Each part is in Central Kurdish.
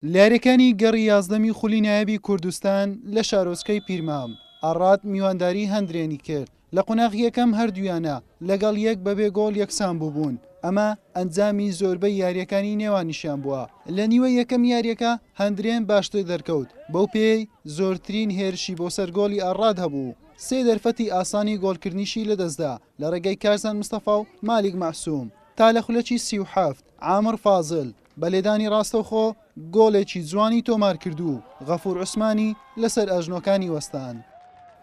لارەکانی گەڕی یازدەمی خولی نایەبی کوردستان لە شارۆچکەی پیرمام ئاڕات میوانداری هەندرێنی کرد لە قۆناغ یەکەم هەردوویانە لەگەڵ یەک بەبێ گۆڵ یەکسان بووبوون ئەمە ئەنجامی زۆربەی یاریەکانی نێوانیشیان بووە لە نیوە یەکەم یاریەکە هەندرێن باشتر دەرکەوت بەو پێی زۆرترین هێرشی بۆ سەر گۆڵی ئاڕات هەبوو سێ دەرفەتی ئاسانی گۆڵکردنیشی لەدەستدا لە ڕێگەی کارزان مستەفا و مالیک مەعسووم تا لە خولەکی 37 عامر فازل بە لێدانی ڕاستەوخۆ گۆڵێکی جوانی تۆمار کردو غەفور عوسمانی لەسەر ئەژنۆکانی وەستان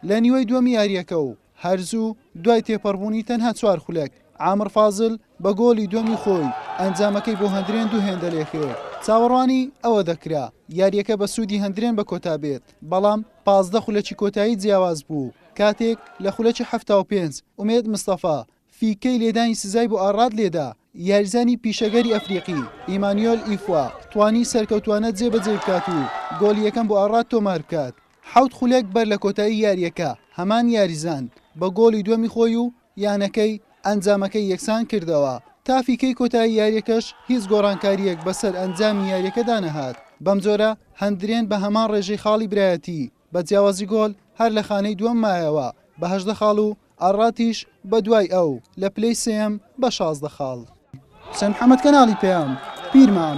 لە نیوەی دووەمی یاریەکە و هەرزوو دوای تێپەڕبوونی تەنها 4 خولەک عامر فازل بە گۆڵی دووەمی خۆی ئەنجامەکەی بۆ هەندرێن دوو هێندە لێکرد چاوەڕوانی ئەوە دەکرا یاریەکە بە سوودی هەندرێن بە کۆتا بێت بەڵام 15 خولەکی کۆتایی جیاواز بوو کاتێک لە خولەکی 75 ئومێد مستەفا فیکەی لێدانی سزای بۆ ئاڕات لێدا یاریزانی پیشەگەری ئەفریقی ئیمانیۆل ئیفوا توانی سەرکەوتوانە جێبەجێ بکات و گۆڵی یەکەم بۆ ئاڕات تۆمار بکات حوت خولێک بەر لە کۆتایی یاریەکە هەمان یاریزان بە گۆڵی دووەمی خۆی و یانەکەی ئەنجامەکەی یەکسان کردەوە تا فیکەی کۆتایی یاریەکەش هیچ گۆڕانکاریەک بەسەر ئەنجامی یاریەکەدا نەهات بەم جۆرە هەندرێن بە هەمان ڕێژەی خاڵی برایەتی بە جیاوازی گۆڵ هەر لە خانەی دووەم مایەوە بە 18 خاڵ و ئاڕاتیش بە دوای ئەو لە پلەی سێم بە 16 خاڵ حسێن محەممەد کەناڵی پێیان پیرمان.